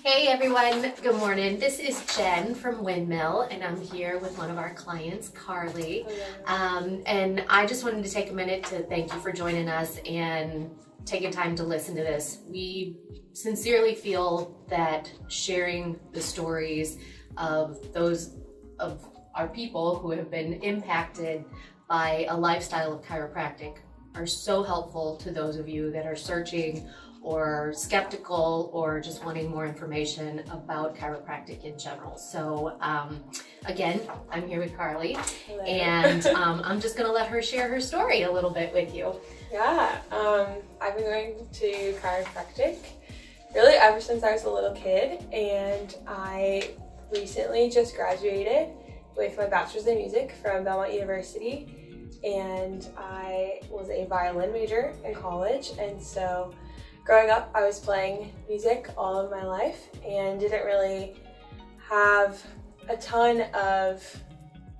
Hey everyone, good morning. This is Jen from Windmill, and I'm here with one of our clients, Carly. And I just wanted to take a minute to thank you for joining us and taking time to listen to this. We sincerely feel that sharing the stories of our people who have been impacted by a lifestyle of chiropractic are so helpful to those of you that are searching or skeptical or just wanting more information about chiropractic in general. So again, I'm here with Carly. Hello. And I'm just gonna let her share her story a little bit with you. Yeah, I've been going to chiropractic really ever since I was a little kid, and I recently just graduated with my bachelor's in music from Belmont University, and I was a violin major in college, and so growing up, I was playing music all of my life and didn't really have a ton of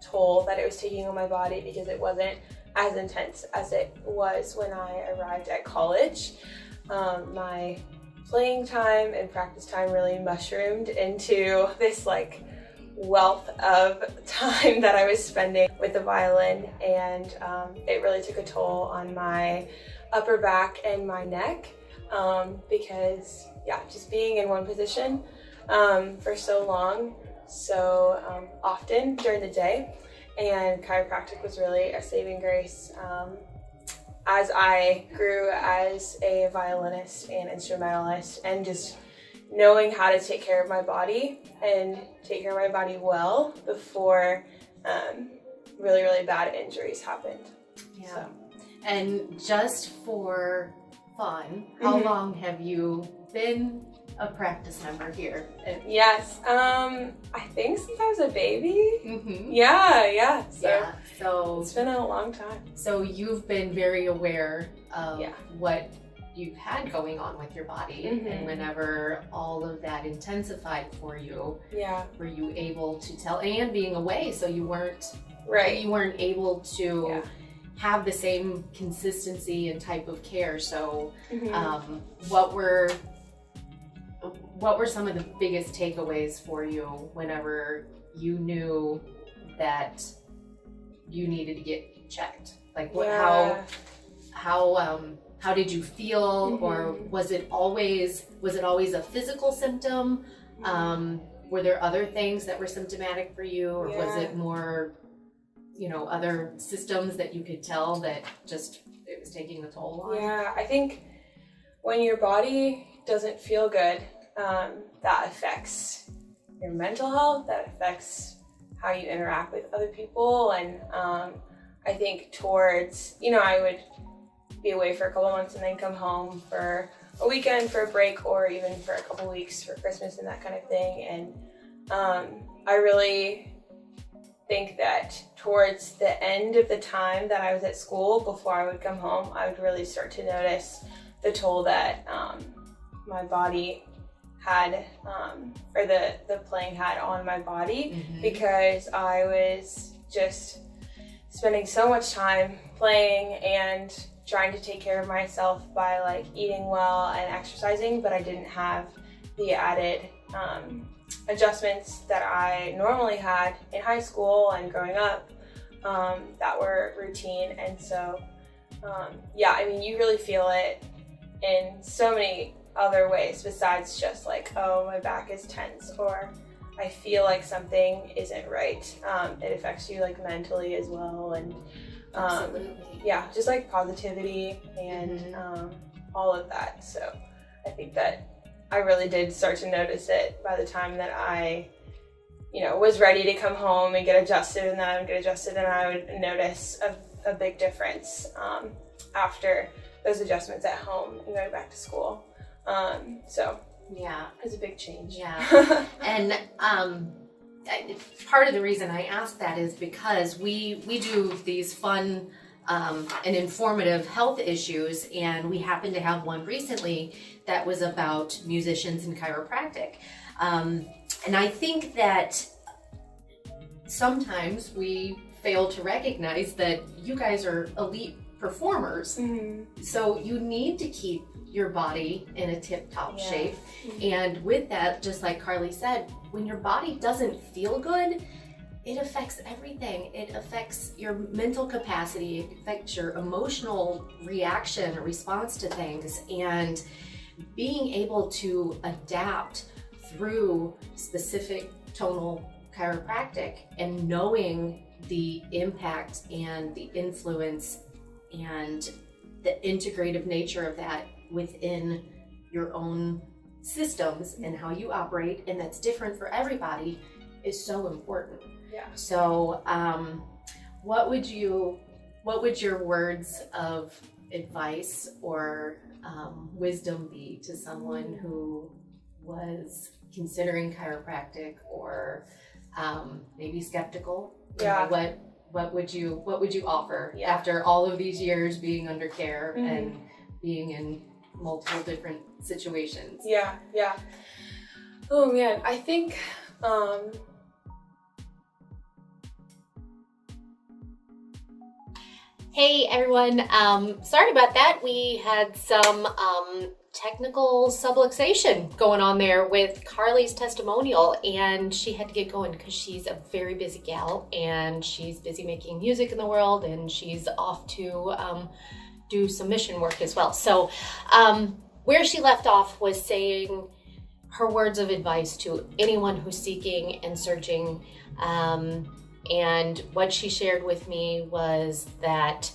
toll that it was taking on my body because it wasn't as intense as it was when I arrived at college. My playing time and practice time really mushroomed into this wealth of time that I was spending with the violin, and it really took a toll on my upper back and my neck. Because just being in one position for so long, so often during the day, and chiropractic was really a saving grace as I grew as a violinist and instrumentalist, and just knowing how to take care of my body and take care of my body well before really, really bad injuries happened. Yeah. So. And just for fun, how long have you been a practice member here? Yes, I think since I was a baby. Yeah. So it's been a long time. So you've been very aware of what you've had going on with your body, and whenever all of that intensified for you, were you able to tell? And being away, so you weren't able to have the same consistency and type of care. So what were some of the biggest takeaways for you whenever you knew that you needed to get checked? How did you feel? Or was it always a physical symptom? Were there other things that were symptomatic for you, or was it more other systems that you could tell that just it was taking a toll on? Yeah, I think when your body doesn't feel good, that affects your mental health, that affects how you interact with other people. And I think towards, I would be away for a couple months and then come home for a weekend for a break, or even for a couple weeks for Christmas and that kind of thing. And I really think that towards the end of the time that I was at school, before I would come home, I would really start to notice the toll that my body had, or the playing had on my body, because I was just spending so much time playing and trying to take care of myself by eating well and exercising, but I didn't have the added adjustments that I normally had in high school and growing up that were routine. And so you really feel it in so many other ways besides just my back is tense, or I feel like something isn't right. It affects you mentally as well, and just positivity and all of that. So I think that I really did start to notice it by the time that I, was ready to come home and get adjusted, and then I would get adjusted and I would notice a big difference after those adjustments at home and going back to school. It's a big change. Yeah. And part of the reason I ask that is because we do these fun and informative health issues, and we happen to have one recently that was about musicians and chiropractic. And I think that sometimes we fail to recognize that you guys are elite performers. So you need to keep your body in a tip-top Yeah. shape. And with that, just like Carly said, when your body doesn't feel good, it affects everything. It affects your mental capacity, it affects your emotional reaction, response to things, and being able to adapt through specific tonal chiropractic and knowing the impact and the influence and the integrative nature of that within your own systems and how you operate, and that's different for everybody, is so important. Yeah. So what would your words of advice or wisdom be to someone who was considering chiropractic or maybe skeptical? Yeah. What would you offer Yeah. after all of these years being under care and being in multiple different situations? Yeah. Oh man, I think Hey everyone, sorry about that. We had some technical subluxation going on there with Carly's testimonial, and she had to get going because she's a very busy gal and she's busy making music in the world, and she's off to do some mission work as well. So where she left off was saying her words of advice to anyone who's seeking and searching. And what she shared with me was that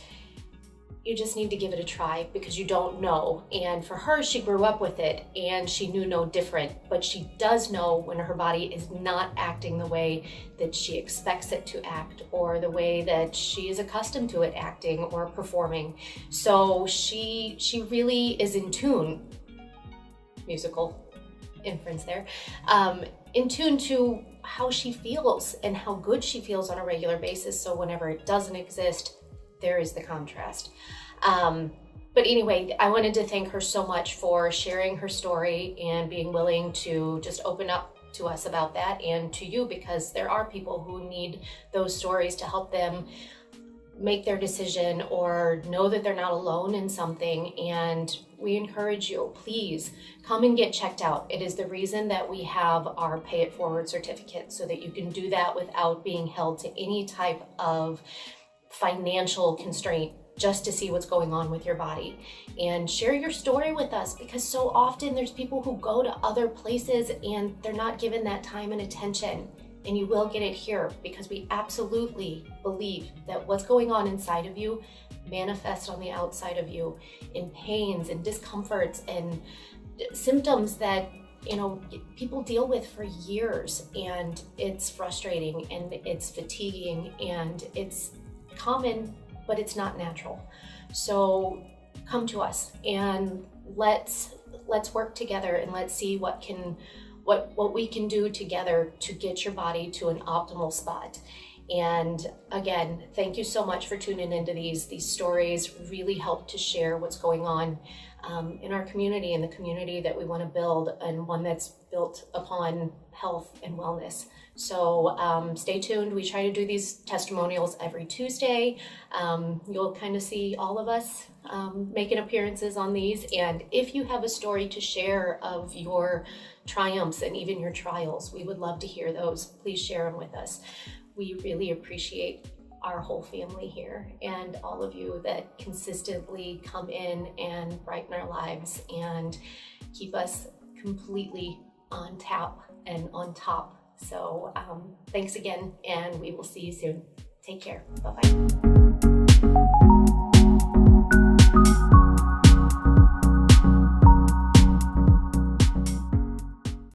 you just need to give it a try because you don't know. And for her, she grew up with it and she knew no different, but she does know when her body is not acting the way that she expects it to act or the way that she is accustomed to it acting or performing. So she really is in tune, musical inference there, in tune to how she feels and how good she feels on a regular basis. So whenever it doesn't exist, there is the contrast. But anyway, I wanted to thank her so much for sharing her story and being willing to just open up to us about that and to you, because there are people who need those stories to help them make their decision or know that they're not alone in something. And we encourage you, please come and get checked out. It is the reason that we have our Pay It Forward certificate, so that you can do that without being held to any type of financial constraint, just to see what's going on with your body. And share your story with us, because so often there's people who go to other places and they're not given that time and attention. And you will get it here, because we absolutely believe that what's going on inside of you manifests on the outside of you in pains and discomforts and symptoms that, you know, people deal with for years. And it's frustrating and it's fatiguing and it's common, but it's not natural. So come to us and let's work together, and let's see what we can do together to get your body to an optimal spot. And again, thank you so much for tuning into these stories. Really help to share what's going on in our community, and the community that we want to build, and one that's built upon health and wellness. So stay tuned. We try to do these testimonials every Tuesday. You'll kind of see all of us making appearances on these. And if you have a story to share of your triumphs and even your trials, we would love to hear those. Please share them with us. We really appreciate our whole family here and all of you that consistently come in and brighten our lives and keep us completely on tap and on top. So thanks again, and we will see you soon. Take care. Bye-bye.